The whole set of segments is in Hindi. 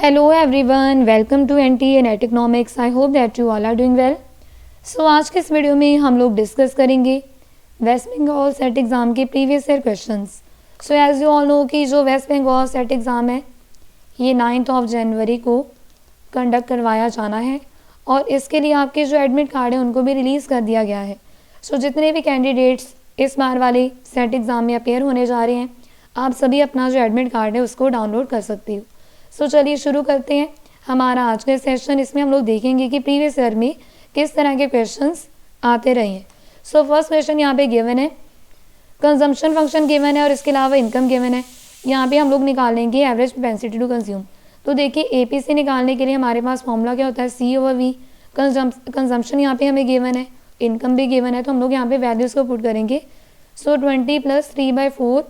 Hello everyone, welcome to NTA Net Economics. I hope that you all are doing well. So आज के इस वीडियो में हम लोग डिस्कस करेंगे वेस्ट बंगाल सेट एग्ज़ाम के previous year questions. So as you all know कि जो वेस्ट बंगाल सेट एग्ज़ाम है ये 9 जनवरी को कंडक्ट करवाया जाना है और इसके लिए आपके जो एडमिट कार्ड है उनको भी रिलीज़ कर दिया गया है. सो जितने भी कैंडिडेट्स इस बार वाले सेट एग्ज़ाम में अपेयर होने जा रहे हैं आप सभी अपना जो एडमिट कार्ड है उसको डाउनलोड कर सकते हो. सो चलिए शुरू करते हैं हमारा आज का सेशन. इसमें हम लोग देखेंगे कि प्रीवियस ईयर में किस तरह के क्वेश्चंस आते रहे हैं. सो फर्स्ट क्वेश्चन यहाँ पे गिवन है, कंजम्पशन फंक्शन गिवन है और इसके अलावा इनकम गिवन है. यहाँ पे हम लोग निकालेंगे एवरेज प्रोपेंसिटी टू कंज्यूम. तो देखिए एपीसी निकालने के लिए हमारे पास फॉर्मूला क्या होता है, C/V. कंजम्पशन यहाँ पे हमें गिवन है, इनकम भी गिवन है, तो हम लोग यहाँ पे वैल्यूज़ को पुट करेंगे. सो 20 + 3/4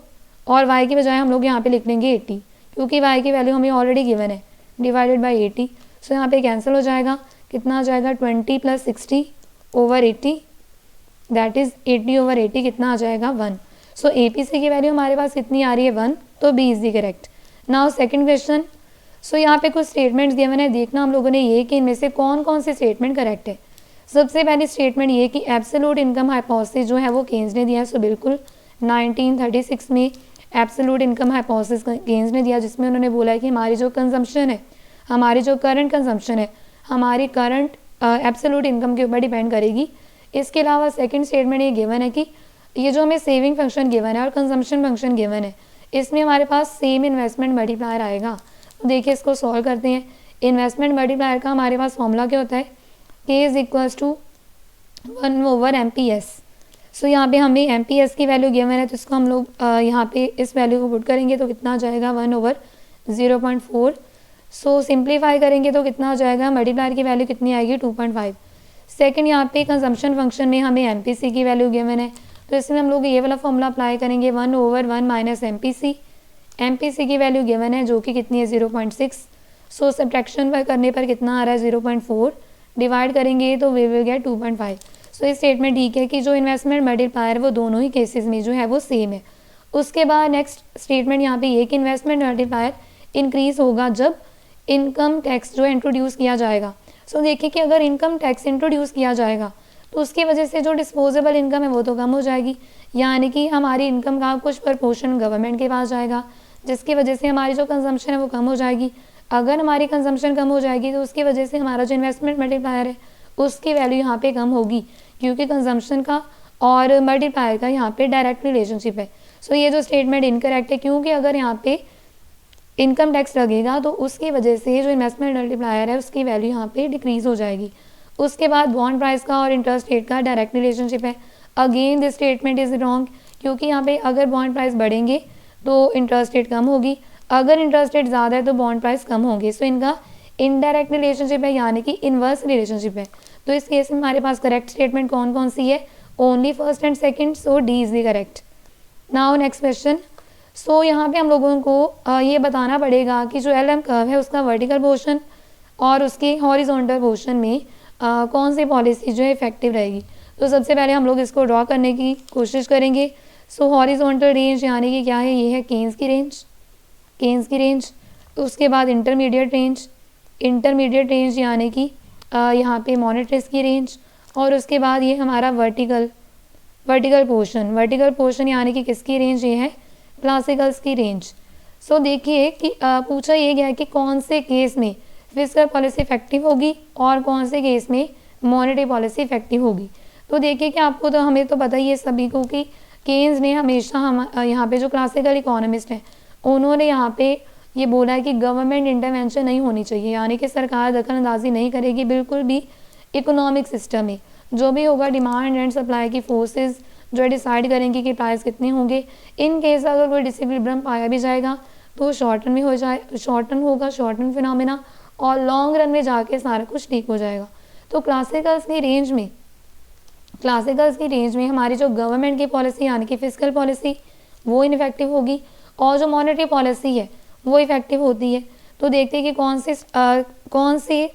और y की बजाय हम लोग यहाँ पे लिख लेंगे 80 क्योंकि y की वैल्यू हमें ऑलरेडी गिवन है, डिवाइडेड बाई 80. सो यहाँ पे कैंसिल हो जाएगा. कितना आ जाएगा 20 + 60/80 दैट इज़ 80/80 कितना आ जाएगा 1. सो APC की वैल्यू हमारे पास कितनी आ रही है 1, तो B is the correct. Now second question. So यहाँ पे कुछ स्टेटमेंट्स गिवन है, देखना हम लोगों ने ये कि इनमें से कौन कौन से स्टेटमेंट करेक्ट है. सबसे पहली स्टेटमेंट ये कि एब्सोल्यूट इनकम हाइपोथेसिस जो है वो केन्स ने दिया है. सो बिल्कुल 1936 में एब्सोल्यूट इनकम हाइपोथेसिस केन्स ने दिया जिसमें उन्होंने बोला है कि हमारी जो कंजम्पशन है, हमारी जो करंट कंजम्पशन है, हमारी करंट एब्सोल्यूट इनकम के ऊपर डिपेंड करेगी. इसके अलावा सेकंड स्टेटमेंट ये गिवन है कि ये जो हमें सेविंग फंक्शन गिवन है और कंजम्पशन फंक्शन गिवन है इसमें हमारे पास सेम इन्वेस्टमेंट मल्टीप्लायर आएगा. तो देखिए इसको सॉल्व करते हैं. इन्वेस्टमेंट मल्टीप्लायर का हमारे पास फॉर्मूला क्या होता है, K = 1/MPS. सो यहाँ पे हमें MPS की वैल्यू गिवन है तो इसको हम लोग यहाँ पे इस वैल्यू को पुट करेंगे तो कितना आ जाएगा 1/0.4. सो सिंप्लीफाई करेंगे तो कितना आ जाएगा, मल्टीप्लायर की वैल्यू कितनी आएगी 2.5. सेकंड यहाँ पे कंजम्पशन फंक्शन में हमें MPC की वैल्यू गिवन है तो इसमें हम लोग ये वाला फॉर्मूला अप्लाई करेंगे 1/1 - MPC. MPC की वैल्यू गिवन है जो कि कितनी है 0.6. सो सब्ट्रैक्शन पर करने पर कितना आ रहा है 0.4, डिवाइड करेंगे तो वी विल गेट 2.5. सो ये स्टेटमेंट ठीक है कि जो इन्वेस्टमेंट मल्टीप्लायर वो दोनों ही केसेस में जो है वो सेम है. उसके बाद नेक्स्ट स्टेटमेंट यहाँ पे ये कि इन्वेस्टमेंट मल्टीप्लायर इंक्रीज होगा जब इनकम टैक्स जो इंट्रोड्यूस किया जाएगा. सो देखिए कि अगर इनकम टैक्स इंट्रोड्यूस किया जाएगा तो उसकी वजह से जो डिस्पोजेबल इनकम है वो तो कम हो जाएगी, यानी कि हमारी इनकम का कुछ प्रपोर्शन गवर्नमेंट के पास जाएगा जिसकी वजह से हमारी जो कंजम्पशन है वो कम हो जाएगी. अगर हमारी कंजम्पशन कम हो जाएगी तो उसकी वजह से हमारा जो इन्वेस्टमेंट मल्टीप्लायर है उसकी वैल्यू यहाँ पे कम होगी क्योंकि कंजम्पशन का और मल्टीप्लायर का यहाँ पे डायरेक्ट रिलेशनशिप है. सो ये जो स्टेटमेंट इनकरेक्ट है क्योंकि अगर यहाँ पे इनकम टैक्स लगेगा तो उसकी वजह से जो इन्वेस्टमेंट मल्टीप्लायर है उसकी वैल्यू यहाँ पे डिक्रीज हो जाएगी. उसके बाद बॉन्ड प्राइस का और इंटरेस्ट रेट का डायरेक्ट रिलेशनशिप है. Again this statement is wrong क्योंकि यहाँ पे अगर बॉन्ड प्राइस बढ़ेंगे तो इंटरेस्ट रेट कम होगी, अगर इंटरेस्ट रेट ज़्यादा है तो बॉन्ड प्राइस कम होंगे. सो इनका इनडायरेक्ट रिलेशनशिप है यानी कि इन्वर्स रिलेशनशिप है. तो इस केस में हमारे पास करेक्ट स्टेटमेंट कौन कौन सी है, only first and second. So D is the correct. Now next question. So यहाँ पे हम लोगों को ये बताना पड़ेगा कि जो LM कर्व है उसका वर्टिकल पोर्शन और उसके हॉरिजॉन्टल पोर्शन में कौन सी पॉलिसी जो है इफेक्टिव रहेगी. तो सबसे पहले हम लोग इसको ड्रॉ करने की कोशिश करेंगे. सो हॉरिजॉन्टल रेंज यानी कि क्या है, ये है केन्स की रेंज. उसके बाद इंटरमीडिएट रेंज यानी कि यहाँ पे मॉनेटरीज की रेंज. और उसके बाद ये हमारा वर्टिकल पोर्शन यानी कि किसकी रेंज, ये है क्लासिकल्स की रेंज. सो देखिए कि पूछा ये गया है कि कौन से केस में फिस्कल पॉलिसी इफेक्टिव होगी और कौन से केस में मॉनेटरी पॉलिसी इफेक्टिव होगी. तो देखिए कि आपको तो हमें तो पता ही है सभी को कि केन्स ने हमेशा हम यहाँ पे जो क्लासिकल इकोनॉमिस्ट हैं उन्होंने यहाँ पे ये बोला है कि गवर्नमेंट इंटरवेंशन नहीं होनी चाहिए, यानी कि सरकार दखल अंदाजी नहीं करेगी बिल्कुल भी इकोनॉमिक सिस्टम में. जो भी होगा डिमांड एंड सप्लाई की फोर्सेस जो डिसाइड करेंगे कि प्राइस कितने होंगे. इन केस अगर कोई डिसइक्विलिब्रियम पाया भी जाएगा तो शॉर्ट रन होगा, शॉर्ट रन फिनोमेना, और लॉन्ग रन में जाके सारा कुछ ठीक हो जाएगा. तो क्लासिकल्स की रेंज में हमारी जो गवर्नमेंट की पॉलिसी यानी कि फिस्कल पॉलिसी वो इनफेक्टिव होगी और जो मॉनेटरी पॉलिसी है वो इफेक्टिव होती है. तो देखते हैं कि कौन से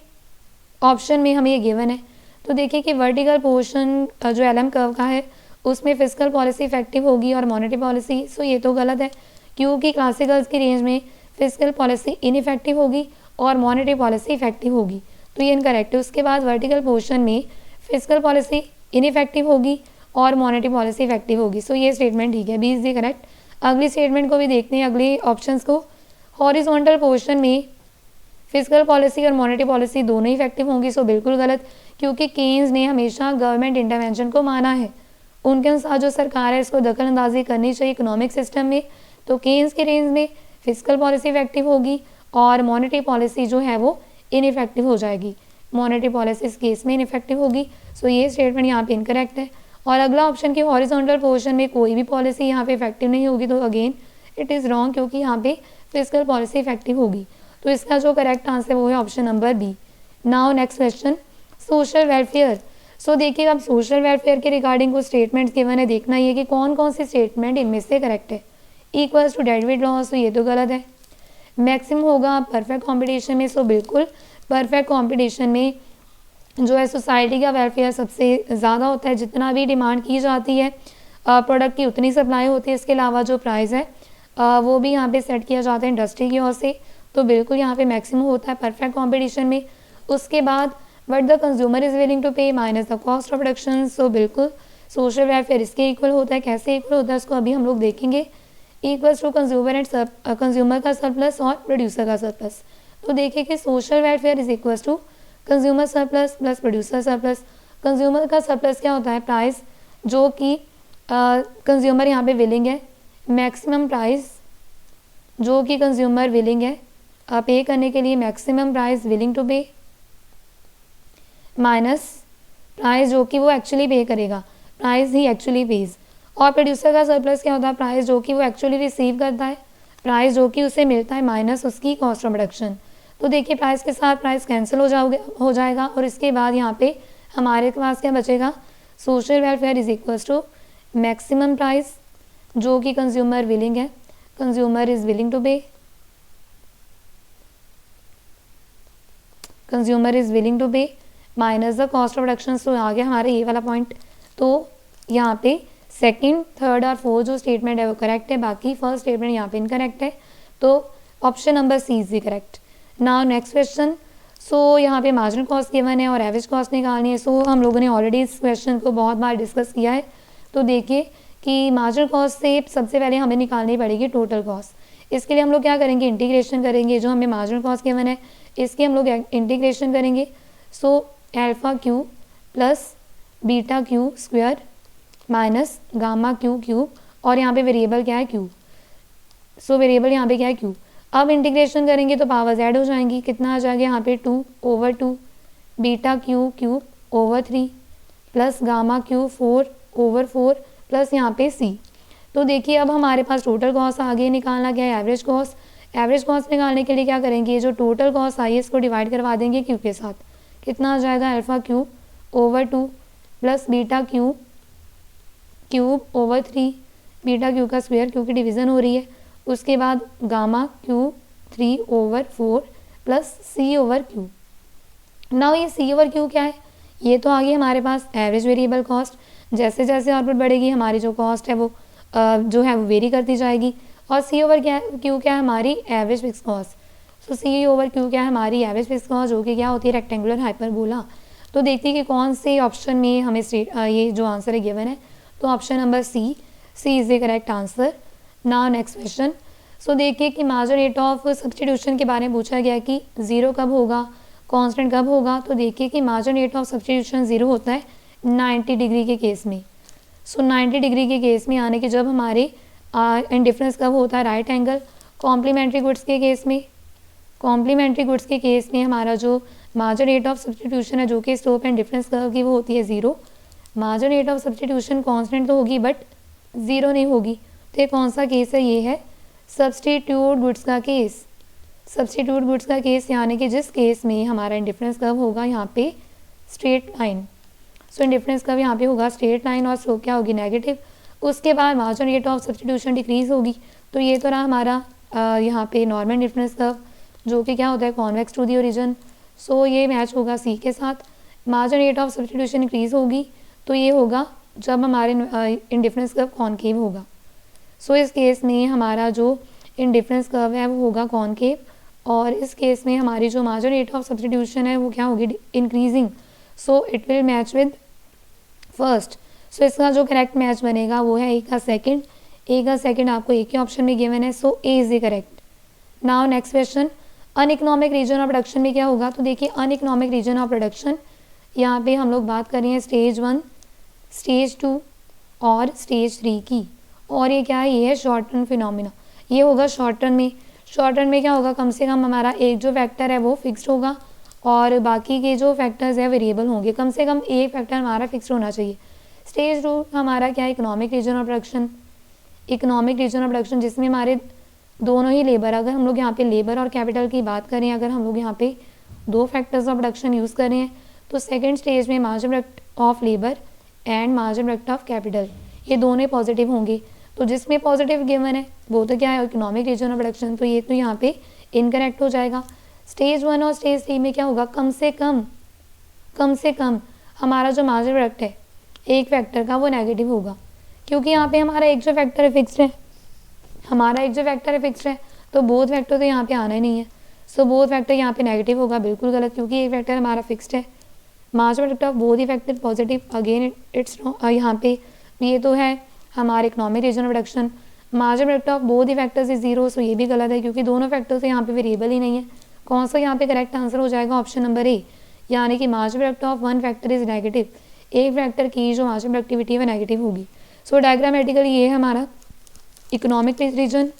ऑप्शन में हमें ये गिवन है. तो देखिए कि वर्टिकल पोर्शन जो LM कर्व का है उसमें फिस्कल पॉलिसी इफेक्टिव होगी और मॉनेटरी पॉलिसी. सो ये तो गलत है क्योंकि क्लासिकल्स की रेंज में फिजिकल पॉलिसी इनइफेक्टिव होगी और मॉनेटरी पॉलिसी इफेक्टिव होगी, तो ये इनकरेक्ट है। उसके बाद वर्टिकल पोर्शन में फिजिकल पॉलिसी इनइफेक्टिव होगी और मॉनेटरी पॉलिसी इफेक्टिव होगी, सो ये स्टेटमेंट ठीक है, बी इज द करेक्ट। अगली स्टेटमेंट को भी देखते हैं, अगले ऑप्शंस को। हॉरिजॉन्टल पोर्शन में फिजिकल पॉलिसी और मॉनेटरी पॉलिसी दोनों ही इफेक्टिव होंगी, सो बिल्कुल गलत, क्योंकि केन्स ने हमेशा गवर्नमेंट इंटरवेंशन को माना है। उनके अनुसार जो सरकार है इसको दखल अंदाजी करनी चाहिए इकोनॉमिक सिस्टम में, तो केन्स के रेंज में फिजिकल पॉलिसी इफेक्टिव होगी और मॉनेटरी पॉलिसी जो है वो इनइफेक्टिव हो जाएगी। मॉनेटरी पॉलिसी इस केस में इनइफेक्टिव होगी, सो ये स्टेटमेंट यहाँ पे इनकरेक्ट है। और अगला ऑप्शन की हॉरिजॉन्टल पोर्शन में कोई भी पॉलिसी यहाँ पे इफेक्टिव नहीं होगी, तो अगेन इट इज़ रॉन्ग, क्योंकि यहाँ पे फिजिकल पॉलिसी इफेक्टिव होगी। तो इसका जो करेक्ट आंसर वो है option number B. Now next question, social welfare. So देखिए, अब सोशल वेलफेयर के रिगार्डिंग कुछ स्टेटमेंट्स गिवन है, देखना ये कि कौन कौन सी स्टेटमेंट इनमें से करेक्ट है। इक्वल्स टू डेविड लॉस, तो ये तो गलत है। मैक्सिमम होगा परफेक्ट कॉम्पिटिशन में, सो बिल्कुल परफेक्ट कॉम्पिटिशन में जो है सोसाइटी का वेलफेयर सबसे ज़्यादा होता है। जितना भी डिमांड की जाती है प्रोडक्ट की उतनी सप्लाई होती है, इसके अलावा जो प्राइस है वो भी यहाँ पे सेट किया जाता है इंडस्ट्री की ओर से, तो बिल्कुल यहाँ पे मैक्सिमम होता है परफेक्ट कॉम्पिटिशन में। उसके बाद what the consumer is willing to pay minus the cost of production, so बिल्कुल सोशल वेलफेयर इसके इक्वल होता है। कैसे इक्वल होता है उसको अभी हम लोग देखेंगे। Equals to consumer and consumer का सरप्लस और प्रोड्यूसर का सरप्लस, तो देखिए कि social welfare is equals to consumer surplus plus producer surplus. Consumer का सरप्लस क्या होता है, प्राइस जो कि कंज्यूमर यहाँ पे विलिंग है, मैक्सिमम प्राइस जो कि कंज्यूमर विलिंग है पे करने के लिए, maximum price willing to pay, minus price जो कि वो एक्चुअली पे करेगा, प्राइस ही एक्चुअली पेज। और प्रोड्यूसर का सरप्लस क्या होता है, प्राइस जो कि वो एक्चुअली रिसीव करता है, प्राइस जो कि उसे मिलता है माइनस उसकी कॉस्ट ऑफ प्रोडक्शन। तो देखिए प्राइस के साथ प्राइस कैंसिल हो जाएगा और इसके बाद यहाँ पे हमारे पास क्या बचेगा, social welfare is equals to maximum price जो कि कंज्यूमर विलिंग है, consumer is willing to pay, consumer is willing to pay minus the cost of production. तो आ गया हमारा ये वाला पॉइंट। तो यहाँ पे सेकंड, थर्ड और फोर्थ जो स्टेटमेंट है वो करेक्ट है, बाकी फर्स्ट स्टेटमेंट यहाँ पे इनकरेक्ट है, तो option number C is the correct. Now next question. So यहाँ पे मार्जिनल कॉस्ट गिवन है और एवरेज कॉस्ट निकालनी है। सो हम लोगों ने ऑलरेडी इस क्वेश्चन को बहुत बार डिस्कस किया है, तो देखिए कि मार्जिनल कॉस्ट से सबसे पहले हमें निकालनी पड़ेगी टोटल कॉस्ट। इसके लिए हम लोग क्या करेंगे, इंटीग्रेशन करेंगे। जो हमें मार्जिनल कॉस्ट गिवन है इसके हम लोग इंटीग्रेशन करेंगे। So alpha Q plus beta Q square minus gamma Q cube, और यहाँ पे वेरिएबल क्या है, क्यू। सो वेरिएबल यहाँ पे क्या है, क्यू। अब इंटीग्रेशन करेंगे तो पावर्स ऐड हो जाएंगी, कितना आ जाएगा यहाँ पे 2/2 beta Q cube over 3 plus gamma Q 4/4 plus यहाँ पे सी। तो देखिए अब हमारे पास टोटल कॉस्ट आगे निकालना क्या है, एवरेज कॉस्ट। एवरेज कॉस्ट निकालने के लिए क्या करेंगे, जो टोटल कॉस्ट आई है इसको डिवाइड करवा देंगे क्यू के साथ, कितना आ जाएगा alpha cube over 2 plus beta cube over 3 beta Q का स्क्वायर क्योंकि डिवीज़न हो रही है, उसके बाद गामा क्यू 3/4 प्लस सी ओवर क्यू। नाउ ये सी ओवर क्यू क्या है, ये तो आ गई हमारे पास एवरेज वेरिएबल कॉस्ट। जैसे जैसे आउटपुट बढ़ेगी हमारी जो कॉस्ट है वो जो है वो वेरी करती जाएगी। और सी ओवर क्यू क्या है, हमारी एवरेज फिक्स कॉस्ट। सो सी ओवर क्यू क्या है, हमारी एवरेज फिक्स कॉस्ट जो कि क्या होती है, रेक्टेंगुलर हाइपरबोला। तो देखते हैं कि कौन से ऑप्शन में हमें ये जो आंसर है गिवन है, तो option number C is the correct answer. Now next question. So देखिए कि मार्जिनल रेट ऑफ सब्स्टिट्यूशन के बारे में पूछा गया कि जीरो कब होगा, कांस्टेंट कब होगा। तो देखिए कि marginal rate of substitution zero होता है 90 डिग्री के केस में। सो 90 डिग्री के केस में यानी कि जब हमारे इंडिफरेंस कब होता है, राइट एंगल। कॉम्प्लीमेंट्री गुड्स के केस में, कॉम्प्लीमेंट्री गुड्स के केस में हमारा जो मार्जिनल रेट ऑफ सब्स्टिट्यूशन है जो कि स्लोप एंड डिफरेंस कर्व की वो होती है zero. Marginal rate of substitution constant तो होगी बट ज़ीरो नहीं होगी। तो ये कौन सा केस है, ये है सब्स्टिट्यूट गुड्स का केस। सब्स्टिट्यूट गुड्स का केस यानी कि जिस केस में हमारा इंडिफरेंस कर्व होगा यहाँ पे स्ट्रेट लाइन। सो इंडिफरेंस कर्व यहाँ पे होगा स्ट्रेट लाइन और स्लोप क्या होगी, नेगेटिव। उसके बाद marginal rate of substitution decrease होगी। तो ये तो रहा हमारा यहाँ पे नॉर्मल इंडिफरेंस कर्व जो कि क्या होता है, कॉन्वेक्स टू दी ओरिजिन। सो ये मैच होगा सी के साथ। Marginal rate of substitution increase होगी तो ये होगा जब हमारे इंडिफरेंस कर्व कॉनकेव होगा। सो इस केस में हमारा जो इन डिफरेंस कर्व है वो होगा कॉनकेव, और इस केस में हमारी जो मार्जिन रेट ऑफ सब्सटीट्यूशन है वो क्या होगी, increasing, so it will match with first. So इसका जो करेक्ट मैच बनेगा वो है ए का सेकंड, ए का सेकंड आपको एक ही ऑप्शन में गिवन है, so A is the correct. Now next question, uneconomic region of production में क्या होगा, तो देखिए अनइकोनॉमिक रीजन ऑफ प्रोडक्शन यहाँ पे हम लोग बात कर रहे हैं स्टेज 1, स्टेज 2 और स्टेज 3 की, और ये क्या है, ये है शॉर्ट टर्म फिनोमिना। ये होगा शॉर्ट टर्म में, शॉर्ट टर्म में क्या होगा, कम से कम हमारा एक जो फैक्टर है वो फिक्स्ड होगा और बाकी के जो फैक्टर्स है वेरिएबल होंगे, कम से कम एक फैक्टर हमारा फिक्स्ड होना चाहिए। स्टेज 2 हमारा क्या है, economic region of production, economic region of production जिसमें हमारे दोनों ही लेबर, अगर हम लोग यहाँ पे लेबर और कैपिटल की बात करें, अगर हम लोग यहाँ पे दो फैक्टर्स ऑफ प्रोडक्शन यूज़ कर रहे हैं, तो सेकंड स्टेज में margin product of labour and margin product of capital ये दोनों पॉजिटिव होंगे। तो जिसमें पॉजिटिव गिवन है वो तो क्या है, इकोनॉमिक रीजन ऑफ प्रोडक्शन, तो ये तो यहाँ पे इनकरेक्ट हो जाएगा। स्टेज 1 और स्टेज 3 में क्या होगा, कम से कम हमारा जो मार्जिन प्रोडक्ट है एक फैक्टर का वो नेगेटिव होगा, क्योंकि यहाँ पे हमारा एक जो फैक्टर है फिक्स्ड है, हमारा एक जो फैक्टर है फिक्स्ड है, तो बोथ फैक्टर तो यहाँ पे आना ही नहीं है। सो बोथ फैक्टर यहाँ पे नेगेटिव होगा, बिल्कुल गलत, क्योंकि एक फैक्टर हमारा फिक्स्ड है। मार्जिन प्रोडक्ट ऑफ बोथ ही फैक्टर पॉजिटिव, अगेन इट्स यहाँ पे ये तो है हमारे economic region of production. Margin product of both ही फैक्टर्स इज जीरो, सो ये भी गलत है, क्योंकि दोनों फैक्टर तो यहाँ पे वेरिएबल ही नहीं है। कौन सा यहाँ पे करेक्ट आंसर हो जाएगा, ऑप्शन नंबर ए, यानी कि margin product of one factor is negative, एक फैक्टर की जो मार्जिन प्रोडक्टिविटी है नेगेटिव होगी। सो डायग्रामेटिकली ये है हमारा इकोनॉमिक रीजन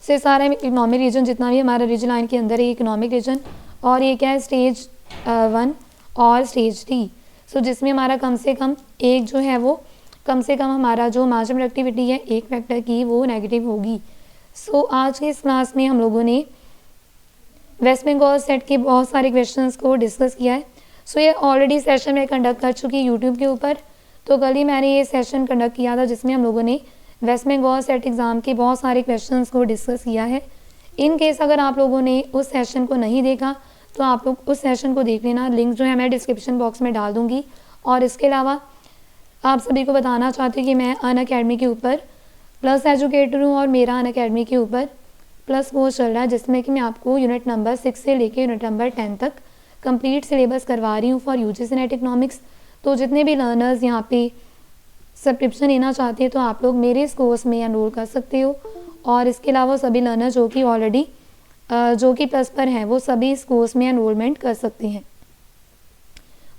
से सारा इकोनॉमिक रीजन जितना भी हमारा रीजन लाइन के अंदर है इकोनॉमिक रीजन, और ये क्या है स्टेज 1 और स्टेज 3। सो जिसमें हमारा कम से कम एक जो है वो कम से कम हमारा जो मार्जिन प्रोडक्टिविटी है एक फैक्टर की वो नेगेटिव होगी। सो आज के इस क्लास में हम लोगों ने वेस्ट बंगाल सेट के बहुत सारे क्वेश्चंस को डिस्कस किया है। सो ये ऑलरेडी सेशन में कंडक्ट कर चुकी यूट्यूब के ऊपर, तो कल ही मैंने ये सेशन कंडक्ट किया था जिसमें हम लोगों ने वेस्ट बंगाल सेट एग्ज़ाम के बहुत सारे क्वेश्चंस को डिस्कस किया है। इन केस अगर आप लोगों ने उस सेशन को नहीं देखा तो आप लोग उस सेशन को देख लेना, लिंक जो है मैं डिस्क्रिप्शन बॉक्स में डाल दूँगी। और इसके अलावा आप सभी को बताना चाहती हूँ कि मैं अनअकैडमी के ऊपर प्लस एजुकेटर हूँ और मेरा अनअकैडमी के ऊपर प्लस कोर्स चल रहा है, जिसमें कि मैं आपको यूनिट नंबर 6 से लेके यूनिट नंबर 10 तक कंप्लीट सिलेबस करवा रही हूँ फॉर यूजीसी नेट इकोनॉमिक्स। तो जितने भी लर्नर्स यहाँ पे सब्सक्रिप्शन लेना चाहते हैं तो आप लोग मेरे इस कोर्स में एनरोल कर सकते हो, और इसके अलावा सभी लर्नर जो कि ऑलरेडी जो कि प्लस पर हैं वो सभी इस कोर्स में एनरोलमेंट कर सकते हैं,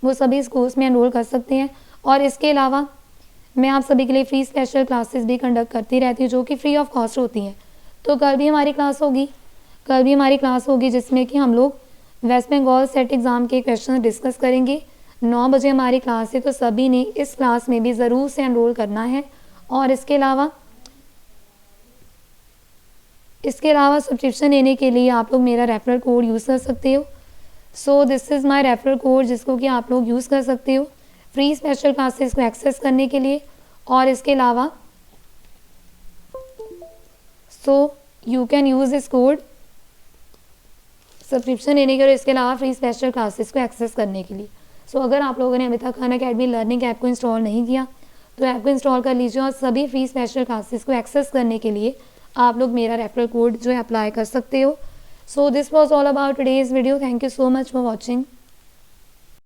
वो सभी इस कोर्स में एनरोल कर सकते हैं। और इसके अलावा मैं आप सभी के लिए फ्री स्पेशल क्लासेस भी कंडक्ट करती रहती हूँ जो कि फ्री ऑफ कॉस्ट होती हैं। तो कल भी हमारी क्लास होगी, जिसमें कि हम लोग वेस्ट बंगाल सेट एग्ज़ाम के क्वेश्चन डिस्कस करेंगे। 9 बजे हमारी क्लास है, तो सभी ने इस क्लास में भी ज़रूर से एनरोल करना है। और इसके अलावा सब्सक्रिप्शन लेने के लिए आप लोग मेरा रेफरल कोड यूज़ कर सकते हो। So this is my referral code जिसको कि आप लोग यूज़ कर सकते हो फ्री स्पेशल क्लासेस को एक्सेस करने के लिए। और इसके अलावा so you can use this code subscription लेने के लिए, इसके अलावा फ्री स्पेशल क्लासेस को एक्सेस करने के लिए। सो अगर आप लोगों ने अभी तक अनअकैडमी लर्निंग ऐप को इंस्टॉल नहीं किया तो ऐप को इंस्टॉल कर लीजिए, और सभी फ्री स्पेशल क्लासेस को एक्सेस करने के लिए आप लोग मेरा रेफरल कोड जो है अप्लाई कर सकते हो। So this was all about today's video. Thank you so much for watching.